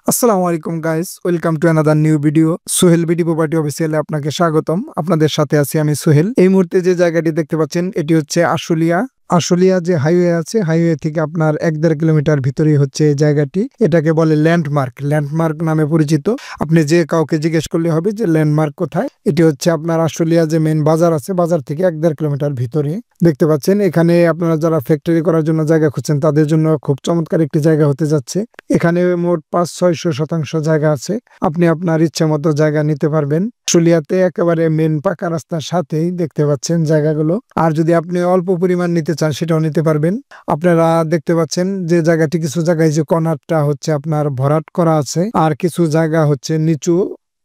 আসসালামু আলাইকুম guys, welcome to another new video. Sohel BD property অফিসিয়ালে আপনাকে স্বাগতম। আপনাদের সাথে আছি আমি সোহেল। এই মুহূর্তে যে জায়গাটি দেখতে পাচ্ছেন এটি হচ্ছে আশুলিয়া। আশুলিয়া যে হাইওয়ে আছে, হাইওয়ে থেকে আপনার 1-1.5 কিলোমিটার ভিতরেই হচ্ছে এই জায়গাটি। এটাকে বলে ল্যান্ডমার্ক, ল্যান্ডমার্ক নামে পরিচিত। আপনি যে কাউকে জিজ্ঞেস করলে হবে যে ল্যান্ডমার্ক কোথায়। এটি হচ্ছে আপনার আশুলিয়া যে মেন বাজার আছে, বাজার থেকে 1-1.5 কিলোমিটার ভিতরে। দেখতে পাচ্ছেন এখানে আপনারা যারা ফ্যাক্টরি করার জন্য জায়গা খুঁজছেন তাদের জন্য খুব চমৎকার একটি জায়গা হতে যাচ্ছে। এখানে মোট 500-600 শতাংশ জায়গা আছে। আপনি আপনার ইচ্ছে মতো জায়গা নিতে পারবেন। আশুলিয়াতে একেবারে মেন পাকা রাস্তার সাথেই দেখতে পাচ্ছেন জায়গাগুলো। আর যদি আপনি অল্প পরিমাণ নিতে চান সেটাও নিতে পারবেন। আপনারা দেখতে পাচ্ছেন যে জায়গাটি, কিছু জায়গায় যে কর্নারটা হচ্ছে আপনার ভরাট করা আছে, আর কিছু জায়গা হচ্ছে নিচু,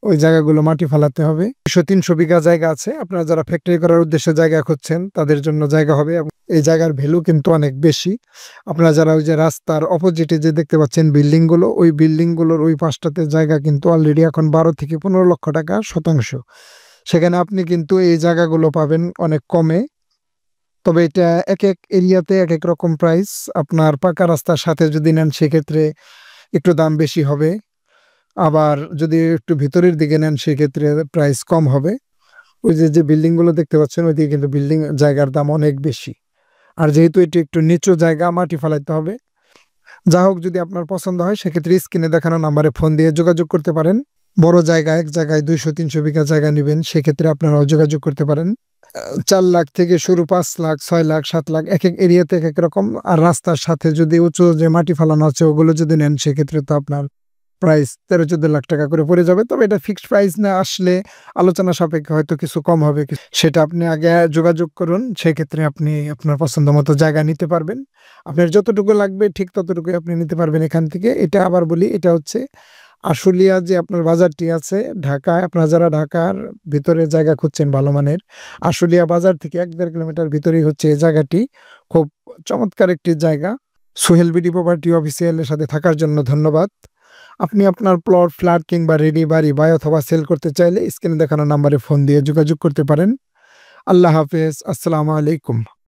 ওই জায়গাগুলো মাটি ফেলাতে হবে। 200-300 বিঘা জায়গা আছে। আপনারা যারা ফ্যাক্টরি করার উদ্দেশ্যে জায়গা খুঁজছেন তাদের জন্য জায়গা হবে, এবং এই জায়গার ভ্যালু কিন্তু অনেক বেশি। আপনারা যারা ওই যে রাস্তার অপোজিটে যে দেখতে পাচ্ছেন বিল্ডিং গুলো, ওই বিল্ডিং গুলোর ওই পাশটাতে জায়গা কিন্তু অলরেডি এখন 12 থেকে 15 লক্ষ টাকা শতাংশ। সেখানে আপনি কিন্তু এই জায়গাগুলো পাবেন অনেক কমে। তবে এটা এক এক এরিয়াতে এক এক রকম প্রাইস। আপনার পাকা রাস্তার সাথে যদি নেন সেক্ষেত্রে একটু দাম বেশি হবে, আবার যদি একটু ভিতরের দিকে নেন সেক্ষেত্রে প্রাইস কম হবে। ওই যে বিল্ডিং গুলো দেখতে পাচ্ছেন ওইদিকে কিন্তু বিল্ডিং জায়গার দাম অনেক বেশি। আর যেহেতু এটি একটু নিচু জায়গা, মাটি ফেলাইতে হবে। যা হোক, যদি আপনার পছন্দ হয় সেক্ষেত্রে স্ক্রিনে দেখানো নাম্বারে ফোন দিয়ে যোগাযোগ করতে পারেন। বড় জায়গা, এক জায়গায় 200-300 বিঘা জায়গা নেবেন, সেক্ষেত্রে আপনারাও যোগাযোগ করতে পারেন। 4 লাখ থেকে শুরু, 5 লাখ, 6 লাখ, 7 লাখ, এক এক এরিয়াতে এক এক রকম। আর রাস্তার সাথে যদি উঁচু যে মাটি ফেলানো আছে ওগুলো যদি নেন সেক্ষেত্রে তো আপনার প্রাইস 13-14 লাখ টাকা করে পড়ে যাবে। তবে এটা ফিক্সড প্রাইস না, আসলে আলোচনা সাপেক্ষে হয়তো কিছু কম হবে। সেটা আপনি আগে যোগাযোগ করুন, সেক্ষেত্রে আপনি আপনার পছন্দ মতো জায়গা নিতে পারবেন। আপনার যতটুকু লাগবে ঠিক ততটুকুই আপনি নিতে পারবেন এখান থেকে। এটা আবার বলি, এটা হচ্ছে আশুলিয়া যে আপনার বাজারটি আছে ঢাকায়, আপনারা যারা ঢাকার ভিতরে জায়গা খুঁজছেন ভালো মানের, আশুলিয়া বাজার থেকে 1-1.5 কিলোমিটার ভিতরেই হচ্ছে এই জায়গাটি। খুব চমৎকার একটি জায়গা। সোহেল বিডি প্রপার্টি অফিসিয়ালের সাথে থাকার জন্য ধন্যবাদ। আপনি আপনার প্লট, ফ্ল্যাট কিংবা রেডি বাড়ি বাই অথবা সেল করতে চাইলে স্ক্রিনে দেখানো নাম্বারে ফোন দিয়ে যোগাযোগ করতে পারেন। আল্লাহ হাফেজ, আসসালামু আলাইকুম।